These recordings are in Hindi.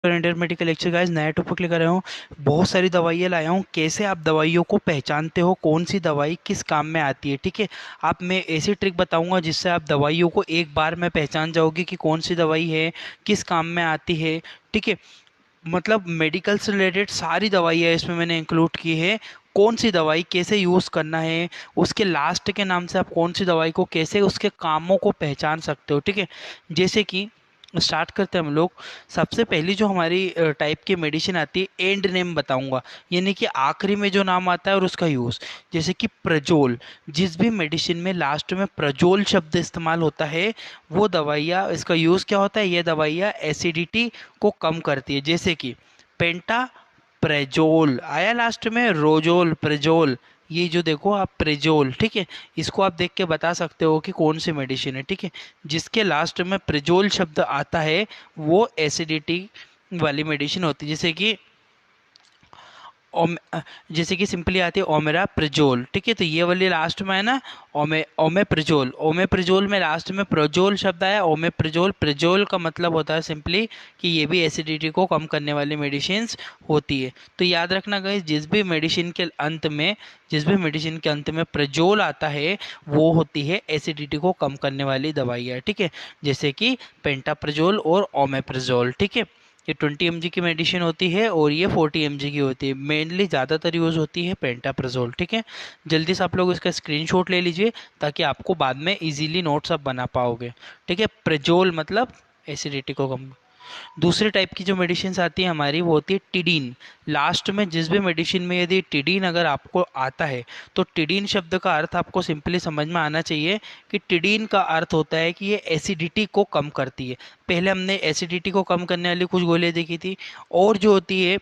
इंटर मेडिकल लेक्चर गाइस, नया टॉपिक लेकर आया हूँ। बहुत सारी दवाइयाँ लाया हूँ। कैसे आप दवाइयों को पहचानते हो, कौन सी दवाई किस काम में आती है। ठीक है, आप मैं ऐसी ट्रिक बताऊंगा जिससे आप दवाइयों को एक बार में पहचान जाओगे कि कौन सी दवाई है, किस काम में आती है। ठीक है, मतलब मेडिकल से रिलेटेड सारी दवाइयाँ इसमें मैंने इंक्लूड की है। कौन सी दवाई कैसे यूज़ करना है, उसके लास्ट के नाम से आप कौन सी दवाई को कैसे उसके कामों को पहचान सकते हो। ठीक है, जैसे कि स्टार्ट करते हैं हम लोग। सबसे पहली जो हमारी टाइप की मेडिसिन आती है, एंड नेम बताऊंगा, यानी कि आखिरी में जो नाम आता है और उसका यूज़। जैसे कि प्रजोल, जिस भी मेडिसिन में लास्ट में प्रजोल शब्द इस्तेमाल होता है, वो दवाइयाँ, इसका यूज़ क्या होता है, ये दवाइयाँ एसिडिटी को कम करती है। जैसे कि पेंटा प्रेजोल आया लास्ट में, रोजोल, प्रेजोल, ये जो देखो आप प्रेजोल। ठीक है, इसको आप देख के बता सकते हो कि कौन सी मेडिसिन है। ठीक है, जिसके लास्ट में प्रेजोल शब्द आता है वो एसिडिटी वाली मेडिसिन होती है। जैसे कि ओम जैसे कि सिंपली आती है ओमेरा प्रिजोल। ठीक है, तो ये वाली लास्ट में है ना, ओमेप्रिजोल। ओमेप्रिजोल में लास्ट में प्रोजोल शब्द आया, ओमेप्रिजोल। प्रिजोल का मतलब होता है सिंपली कि ये भी एसिडिटी को कम करने वाली मेडिसिन होती है। तो याद रखना गाइस, जिस भी मेडिसिन के अंत में प्रिजोल आता है वो होती है एसिडिटी को कम करने वाली दवाइयाँ। ठीक है, जैसे कि पेंटाप्रिजोल और ओमेप्रिजोल। ठीक है, ये 20 mg की मेडिसिन होती है और ये 40 mg की होती है। मेनली ज़्यादातर यूज़ होती है पेंटाप्राजोल। ठीक है, जल्दी से आप लोग इसका स्क्रीनशॉट ले लीजिए ताकि आपको बाद में इजीली नोट्स आप बना पाओगे। ठीक है, प्रेजोल मतलब एसिडिटी को कम। दूसरे टाइप की जो मेडिसिन आती है हमारी, वो होती है टिडीन। लास्ट में जिस भी मेडिसिन में यदि टिडीन अगर आपको आता है, तो टिडीन शब्द का अर्थ आपको सिंपली समझ में आना चाहिए कि टिडीन का अर्थ होता है कि ये एसिडिटी को कम करती है। पहले हमने एसिडिटी को कम करने वाली कुछ गोलियां देखी थी, और जो होती है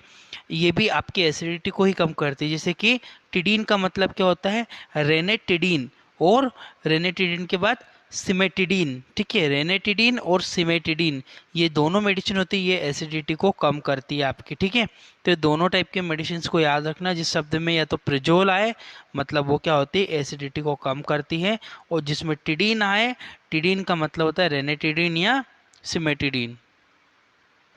ये भी आपकी एसिडिटी को ही कम करती है। जैसे कि टिडीन का मतलब क्या होता है, रेनेटिडीन, और रेनेटिडीन के बाद सिमेटिडीन। ठीक है, रेनेटिडीन और सिमेटिडीन, ये दोनों मेडिसिन होती है, ये एसिडिटी को कम करती है आपकी। ठीक है, तो ये दोनों टाइप के मेडिसिन को याद रखना। जिस शब्द में या तो प्रिजोल आए मतलब वो क्या होती है, एसिडिटी को कम करती है, और जिसमें टिडीन आए, टिडीन का मतलब होता है रेनेटिडीन या सिमेटिडीन।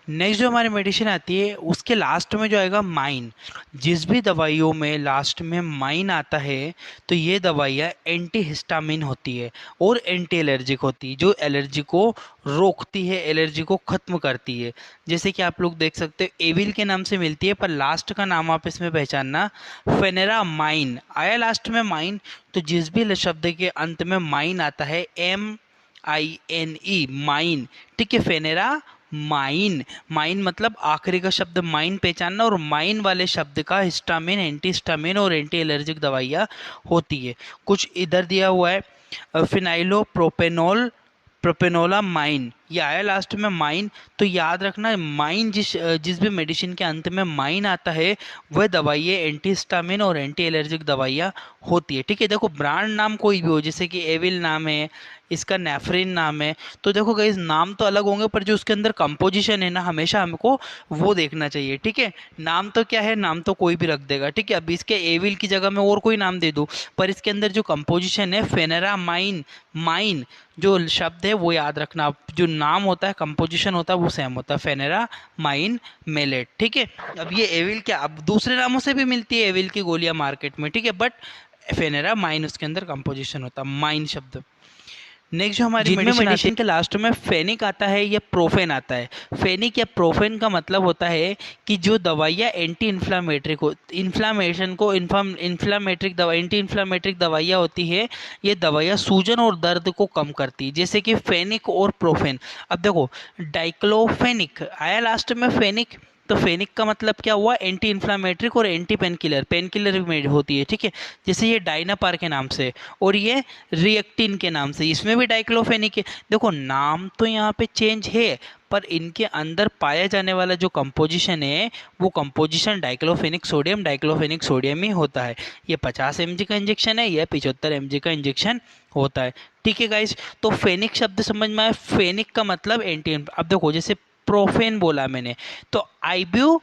नेक्स्ट जो हमारी मेडिसिन आती है उसके लास्ट में जो आएगा माइन। जिस भी दवाइयों में लास्ट में माइन आता है तो ये दवाइयाँ एंटी हिस्टामिन होती है और एंटी एलर्जिक होती है, जो एलर्जी को रोकती है, एलर्जी को खत्म करती है। जैसे कि आप लोग देख सकते हो एविल के नाम से मिलती है, पर लास्ट का नाम आप इसमें पहचानना, फेनेरा माइन आया लास्ट में माइन। तो जिस भी शब्द के अंत में माइन आता है, MINE, माइन। ठीक है, फेनेरा माइन। माइन मतलब आखिरी का शब्द माइन पहचानना, और माइन वाले शब्द का हिस्टामिन, एंटी हिस्टामिन और एंटी एलर्जिक दवाइयाँ होती है। कुछ इधर दिया हुआ है, फिनाइलो प्रोपेनोल, प्रोपेनोला माइन, ये आया लास्ट में माइन। तो याद रखना, माइन जिस भी मेडिसिन के अंत में माइन आता है वह दवाइयाँ एंटी हिस्टामिन और एंटी एलर्जिक दवाइयाँ होती है। ठीक है, देखो ब्रांड नाम कोई भी हो, जैसे कि एविल नाम है, इसका नेफ्रिन नाम है, तो देखो गाइस नाम तो अलग होंगे पर जो उसके अंदर कंपोजिशन है ना, हमेशा हमको वो देखना चाहिए। ठीक है, नाम तो क्या है, नाम तो कोई भी रख देगा। ठीक है, अब इसके एविल की जगह मैं और कोई नाम दे दूँ, पर इसके अंदर जो कंपोजिशन है फेनेरामाइन, माइन जो शब्द है वो याद रखना, जो नाम होता है, कंपोजिशन होता है, वो सेम होता है, फेनेरा माइन मेलेट। ठीक है, अब ये एविल क्या, अब दूसरे नामों से भी मिलती है एविल की गोलियां मार्केट में। ठीक है, बट फेनेरा माइन उसके अंदर कंपोजिशन होता है, माइन शब्द। नेक्स्ट जो हमारी जिनमें मेडिसिन आती मेडिसिन है के लास्ट में फेनिक आता है या प्रोफेन आता है। फेनिक या प्रोफेन का मतलब होता है कि जो दवाइयाँ एंटी इन्फ्लामेटरी को, इन्फ्लामेशन को, इन्फ्लामेट्रिक दवा, एंटी इन्फ्लामेट्रिक दवाइयाँ होती है, ये दवाइयाँ सूजन और दर्द को कम करती है। जैसे कि फेनिक और प्रोफेन। अब देखो डाइक्लोफेनिक आया लास्ट में फेनिक, तो फेनिक का मतलब क्या हुआ, एंटी इन्फ्लामेट्रिक और anti pain killer, pain killer में होती है। ठीक है, जैसे ये डाइनापार के नाम से, और ये रिएक्टिन के नाम से, इसमें भी डाइक्लोफेनिक है। देखो नाम तो यहाँ पे चेंज है, पर इनके अंदर पाया जाने वाला जो कंपोजिशन है वो कंपोजिशन डाइक्लोफेनिक सोडियम ही होता है। ये 50 mg का इंजेक्शन है, यह 75 mg का इंजेक्शन होता है। ठीक है गाइस, तो फेनिक शब्द समझ में आया। फेनिक का मतलब एंटी, अब देखो जैसे प्रोफेन बोला मैंने, तो आइब्यू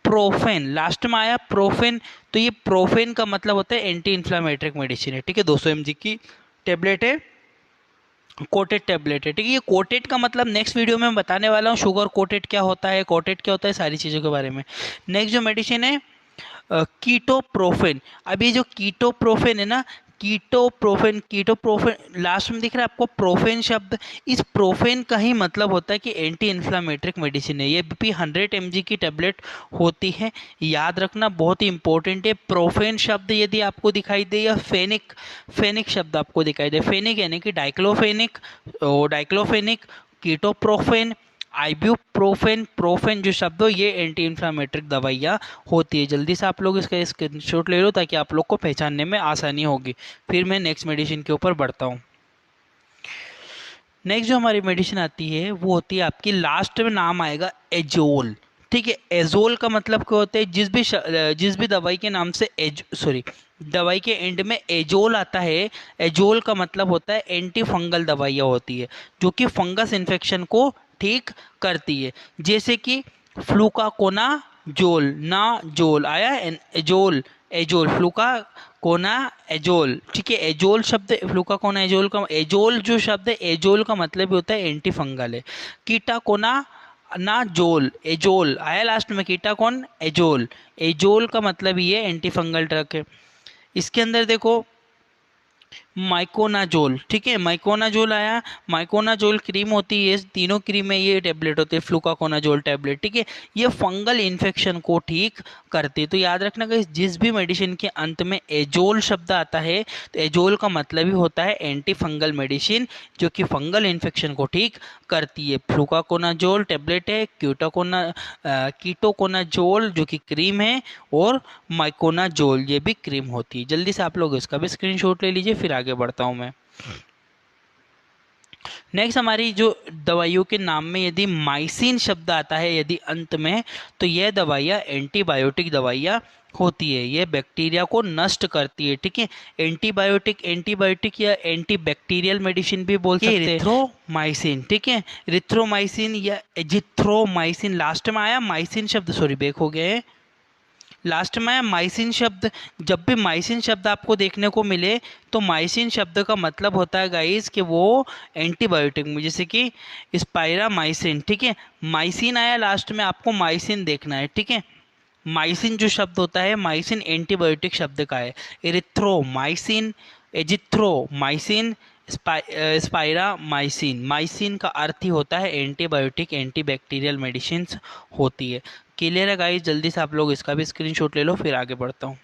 प्रोफेन लास्ट में आया प्रोफेन, तो ये प्रोफेन का मतलब होता है एंटी इन्फ्लामेटरी मेडिसिन है। ठीक है, 200 mg की टेबलेट है, कोटेड टेबलेट है, ठीक है। ये कोटेड का मतलब नेक्स्ट वीडियो में मैं बताने वाला हूँ, शुगर कोटेड क्या होता है, कोटेड क्या होता है, सारी चीज़ों के बारे में। नेक्स्ट जो मेडिसिन है कीटोप्रोफेन। अब ये जो कीटोप्रोफेन है ना, कीटोप्रोफेन लास्ट में दिख रहा है आपको प्रोफेन शब्द। इस प्रोफेन का ही मतलब होता है कि एंटी इन्फ्लामेट्रिक मेडिसिन है। ये भी 100 mg की टेबलेट होती है, याद रखना, बहुत ही इंपॉर्टेंट है। प्रोफेन शब्द यदि आपको दिखाई दे, या फेनिक फेनिक शब्द आपको दिखाई दे, फेनिक यानी कि डाइक्लोफेनिक, डाइक्लोफेनिक, कीटोप्रोफेन, आइब्यूप्रोफेन, प्रोफेन जो शब्द हो, ये एंटी इन्फ्लामेट्रिक दवाइयाँ होती है। जल्दी से आप लोग इसका स्क्रीनशॉट ले लो ताकि आप लोग को पहचानने में आसानी होगी। फिर मैं नेक्स्ट मेडिसिन के ऊपर बढ़ता हूँ। नेक्स्ट जो हमारी मेडिसिन आती है वो होती है आपकी, लास्ट में नाम आएगा एजोल, ठीक है। एजोल का मतलब क्या होता है, जिस भी दवाई के नाम से दवाई के एंड में एजोल आता है, एजोल का मतलब होता है एंटी फंगल दवाइयाँ होती है जो कि फंगस इन्फेक्शन को ठीक करती है। जैसे कि फ्लूकाकोना जोल, ना जोल आया, एजोल, एजोल, फ्लूका कोना एजोल, ठीक है। एजोल शब्द, फ्लूका कोना एजोल का, एजोल जो शब्द है, एजोल का मतलब होता है एंटी फंगल है। कीटा कोना ना जोल, एजोल आया लास्ट में, कीटा कौन, एजोल, एजोल का मतलब ये एंटी फंगल ड्रग है। इसके अंदर देखो माइकोनाजोल, ठीक है, माइकोनाजोल आया। माइकोनाजोल क्रीम होती है, तीनों क्रीम में ये टेबलेट होती है, फ्लूकाकोनाजोल टेबलेट, ठीक है। ये फंगल इन्फेक्शन को ठीक करती है। तो याद रखना कि जिस भी मेडिसिन के अंत में एजोल शब्द आता है, तो एजोल का मतलब ही होता है एंटी फंगल मेडिसिन जो कि फंगल इन्फेक्शन को ठीक करती है। फ्लूकाकोनाजोल टेबलेट है, कीटोकोनाजोल जो कि क्रीम है, और माइकोनाजोल ये भी क्रीम होती है। जल्दी से आप लोग इसका भी स्क्रीनशॉट ले लीजिए, फिर आगे बढ़ता हूँ मैं। नेक्स्ट हमारी जो दवाइयों के नाम में यदि माइसिन शब्द आता है यदि अंत में, तो यह दवाइयाँ एंटीबायोटिक दवाइयाँ होती है। यह बैक्टीरिया को नष्ट करती है, ठीक है। एंटीबायोटिक, एंटीबायोटिक या एंटीबैक्टीरियल मेडिसिन भी बोल सकते हैं। रिथ्रोमाइसिन, ठीक है, रिथ्रोमाइसिन या एजिथ्रोमाइसिन, लास्ट में आया माइसिन शब्द, सॉरी बैक हो गए, लास्ट में माइसिन शब्द। जब भी माइसिन शब्द आपको देखने को मिले, तो माइसिन शब्द का मतलब होता है गाइस कि वो एंटीबायोटिक में, जैसे कि स्पाइरामाइसिन, ठीक है। माइसिन आया लास्ट में, आपको माइसिन देखना है, ठीक है। माइसिन जो शब्द होता है, माइसिन एंटीबायोटिक शब्द का है। एरिथ्रोमाइसिन, एजिथ्रोमाइसिन, स्पाइरामाइसिन, माइसिन का अर्थ ही होता है एंटीबायोटिक, एंटीबैक्टीरियल मेडिसिन होती है। क्लियर है गाइस? जल्दी से आप लोग इसका भी स्क्रीनशॉट ले लो, फिर आगे बढ़ता हूँ।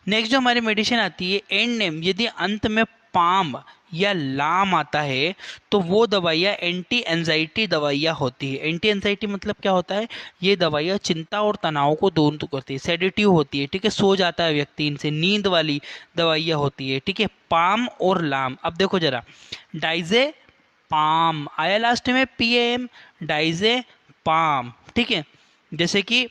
नेक्स्ट जो हमारी मेडिसिन आती है एंड नेम, यदि अंत में पाम या लाम आता है, तो वो दवाइयाँ एंटी एंजाइटी दवाइयाँ होती है। एंटी एंजाइटी मतलब क्या होता है, ये दवाइयाँ चिंता और तनाव को दूर करती है, सेडेटिव होती है, ठीक है, सो जाता है व्यक्ति इनसे, नींद वाली दवाइयाँ होती है, ठीक है। पाम और लाम, अब देखो जरा, डाइजे पाम आया लास्ट में, PAM, डाइजे पाम, ठीक है। जैसे कि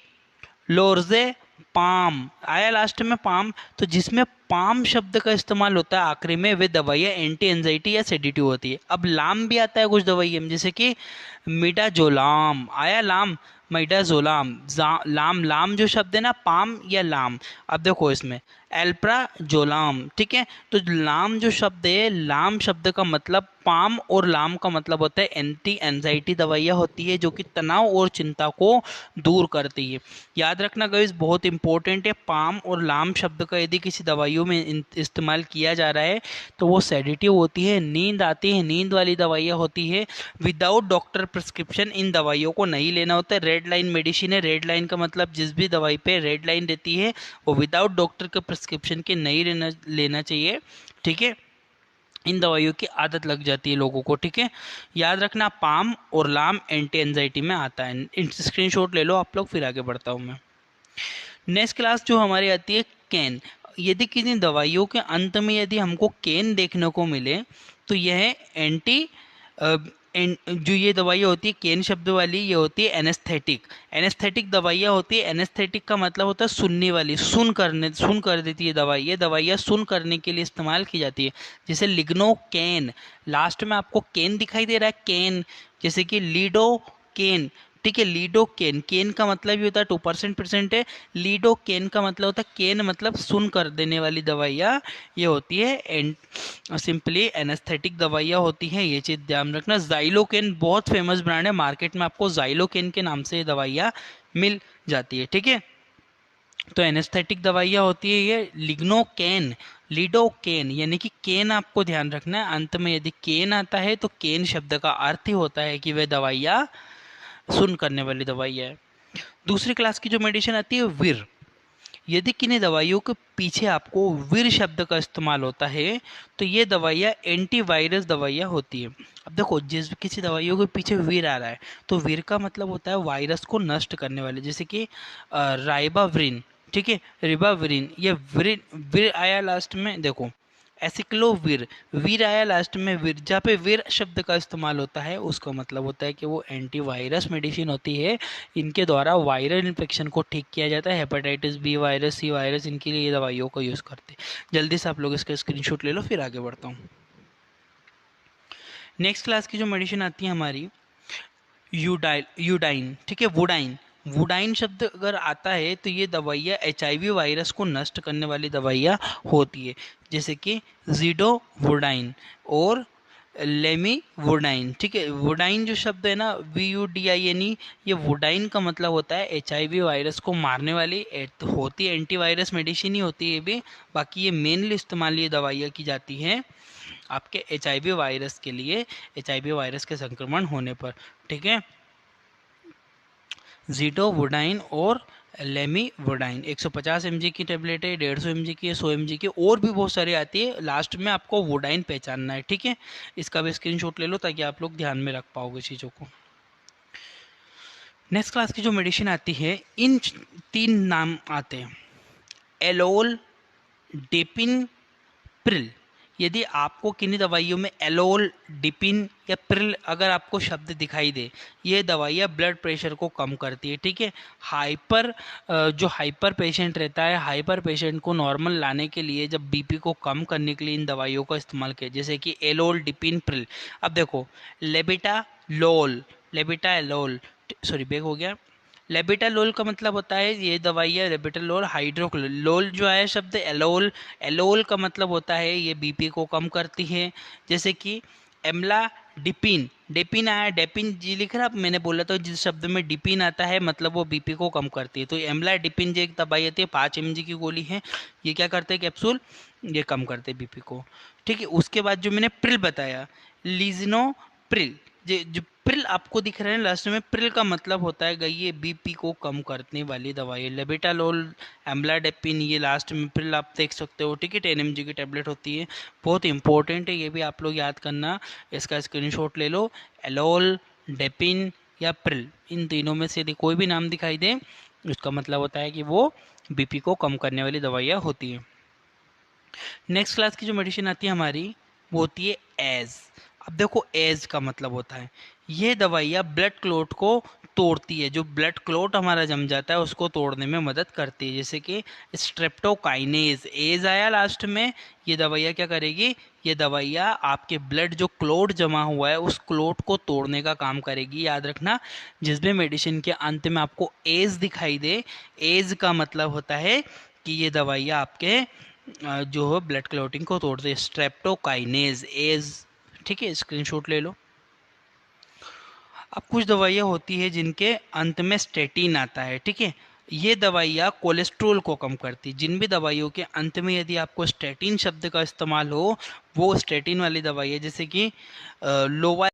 लोर्जे पाम आया लास्ट में, पाम, तो जिसमें पाम शब्द का इस्तेमाल होता है आखिरी में, वे दवाइयाँ एंटी एंजाइटी या सेडेटिव होती है। अब लाम भी आता है कुछ दवाइयों में, जैसे कि मिडाजोलाम आया, लाम, मिडाजोलाम, लाम, लाम जो शब्द है ना, पाम या लाम, अब देखो इसमें एल्प्राजोलाम, ठीक है। तो लाम जो शब्द है, लाम शब्द का मतलब, पाम और लाम का मतलब होता है एंटी एंजाइटी दवाइयाँ होती है जो कि तनाव और चिंता को दूर करती है। याद रखना गाइस, बहुत इंपॉर्टेंट है, पाम और लाम शब्द का यदि किसी दवाइयों में इस्तेमाल किया जा रहा है, तो वो सेडेटिव होती है, नींद आती है, नींद वाली दवाइयाँ होती है। विदाउट डॉक्टर प्रिस्क्रिप्शन इन दवाइयों को नहीं लेना होता है। रेड लाइन मेडिसिन है, रेड लाइन का मतलब जिस भी दवाई पे रेड लाइन रहती है, वो विदाउट डॉक्टर के प्रिस्क्रिप्शन के नहीं लेना चाहिए, ठीक है। इन दवाइयों की आदत लग जाती है लोगों को, ठीक है। याद रखना, पाम और लाम एंटी एंजाइटी में आता है। स्क्रीनशॉट ले लो आप लोग, फिर आगे बढ़ता हूँ मैं। नेक्स्ट क्लास जो हमारी आती है कैन। यदि किसी दवाइयों के अंत में यदि हमको कैन देखने को मिले, तो यह एंटी जो ये दवाइयाँ होती है कैन शब्द वाली, ये होती है एनेस्थेटिक। एनेस्थेटिक दवाइयाँ होती है, एनेस्थेटिक का मतलब होता है सुनने वाली, सुन कर देती है दवाई। ये दवाइयाँ सुन करने के लिए इस्तेमाल की जाती है, जैसे लिग्नो कैन, लास्ट में आपको कैन दिखाई दे रहा है, कैन, जैसे कि लीडो कैन, ठीक है। लीडोकेन, केन का मतलब ये होता है 2% परसेंट है। लीडोकेन का मतलब होता है, केन मतलब सुन कर देने वाली दवाइयाँ ये होती है, सिंपली एनेस्थेटिक दवाइयाँ होती हैं, ये चीज़ ध्यान रखना। जाइलोकेन बहुत फेमस ब्रांड है, मार्केट में आपको जाइलोकेन के नाम से ये दवाइयाँ मिल जाती है, ठीक है। तो एनेस्थेटिक दवाइयाँ होती है ये लिग्नोकेन, लिडोकेन, यानी कि केन आपको ध्यान रखना है। अंत में यदि केन आता है तो केन शब्द का अर्थ ही होता है कि वह दवाइयाँ सुन करने वाली दवाई है। दूसरी क्लास की जो मेडिसिन आती है विर, यदि किन्हीं दवाइयों के पीछे आपको विर शब्द का इस्तेमाल होता है तो ये दवाइयाँ एंटीवायरस दवाइयाँ होती है। अब देखो, जिस किसी दवाइयों के पीछे विर आ रहा है तो विर का मतलब होता है वायरस को नष्ट करने वाले, जैसे कि राइबाविरिन, ठीक है, रिबाविरिन, ये विर, विर आया लास्ट में, देखो एसिक्लोविर, वीर आया लास्ट में, विर जहाँ पे विर शब्द का इस्तेमाल होता है उसका मतलब होता है कि वो एंटीवायरस मेडिसिन होती है। इनके द्वारा वायरल इन्फेक्शन को ठीक किया जाता है, hepatitis B virus, C virus, इनके लिए ये दवाइयों को यूज़ करते हैं। जल्दी से आप लोग इसका स्क्रीनशॉट ले लो, फिर आगे बढ़ता हूँ। नेक्स्ट क्लास की जो मेडिसिन आती है हमारी यूडाइन, ठीक है, वुडाइन। वुडाइन शब्द अगर आता है तो ये दवाइयाँ एचआईवी वायरस को नष्ट करने वाली दवाइयाँ होती है, जैसे कि जीडो वुडाइन और लेमी वुडाइन, ठीक है। वुडाइन जो शब्द है ना, VUDINE, ये वुडाइन का मतलब होता है एचआईवी वायरस को मारने वाली होती है, एंटीवायरस मेडिसिन ही होती है ये भी। बाकी ये मेनली इस्तेमाल ये दवाइयाँ की जाती हैं आपके एचआईवी वायरस के लिए, एचआईवी वायरस के संक्रमण होने पर, ठीक है। जीडोवुडाइन और लेमीवुडाइन 150 mg की टेबलेट है, 150 mg की है, 100 mg की, और भी बहुत सारी आती है। लास्ट में आपको वुडाइन पहचानना है, ठीक है। इसका भी स्क्रीनशॉट ले लो ताकि आप लोग ध्यान में रख पाओगे चीज़ों को। नेक्स्ट क्लास की जो मेडिसिन आती है, इन तीन नाम आते हैं, एलोल, डेपिन, प्रिल। यदि आपको किन्हीं दवाइयों में एलोल, डिपिन या प्रिल अगर आपको शब्द दिखाई दे, ये दवाइयाँ ब्लड प्रेशर को कम करती है, ठीक है। जो हाइपर पेशेंट रहता है, हाइपर पेशेंट को नॉर्मल लाने के लिए, जब बीपी को कम करने के लिए इन दवाइयों का इस्तेमाल किया, जैसे कि एलोल, डिपिन, प्रिल। अब देखो, लेबिटा लोल, लेबिटा एलोल, सॉरी बैक हो गया। लेबिटालोल का मतलब होता है, ये दवाई है लेबिटालोल हाइड्रोक्लोल, लोल जो है शब्द एलोल, एलोल का मतलब होता है ये बीपी को कम करती है, जैसे कि एमला डिपिन, डेपिन आया, डेपिन जी लिख रहा, मैंने बोला था जिस शब्द में डिपिन आता है मतलब वो बीपी को कम करती है। तो एमला डिपिन जो एक दवाई आती है 5 mg की गोली है, ये क्या करते हैं कैप्सूल, ये कम करते हैं बीपी को, ठीक है। उसके बाद जो मैंने प्रिल बताया, लीजनो प्रिल, जो प्रिल आपको दिख रहे हैं लास्ट में, प्रिल का मतलब होता है ये बीपी को कम करने वाली दवाई, लेबिटालोल, एम्लाडेपिन, ये लास्ट में प्रिल आप देख सकते हो, ठीक है। 10 mg की टेबलेट होती है, बहुत इंपॉर्टेंट है, ये भी आप लोग याद करना, इसका स्क्रीनशॉट ले लो। एलोल, डेपिन या प्रिल, इन तीनों में से यदि कोई भी नाम दिखाई दे उसका मतलब होता है कि वो बीपी को कम करने वाली दवाइयाँ होती हैं। नेक्स्ट क्लास की जो मेडिसिन आती है हमारी वो होती है एज। अब देखो, एज का मतलब होता है ये दवाइयाँ ब्लड क्लोट को तोड़ती है, जो ब्लड क्लोट हमारा जम जाता है उसको तोड़ने में मदद करती है, जैसे कि स्ट्रेप्टोकाइनेज, एज आया लास्ट में, ये दवाइयाँ क्या करेगी, ये दवाइयाँ आपके ब्लड जो क्लोट जमा हुआ है उस क्लोट को तोड़ने का काम करेगी। याद रखना, जिस भी मेडिसिन के अंत में आपको एज दिखाई दे, एज का मतलब होता है कि ये दवाइयाँ आपके जो है ब्लड क्लॉटिंग को तोड़ते हैं, स्ट्रेप्टोकाइनेज, एज, ठीक है, स्क्रीनशॉट ले लो। अब कुछ दवाइयाँ होती है जिनके अंत में स्टेटिन आता है, ठीक है। ये दवाइयाँ कोलेस्ट्रोल को कम करती, जिन भी दवाइयों के अंत में यदि आपको स्टेटिन शब्द का इस्तेमाल हो, वो स्टेटिन वाली दवाई है, जैसे कि लोवा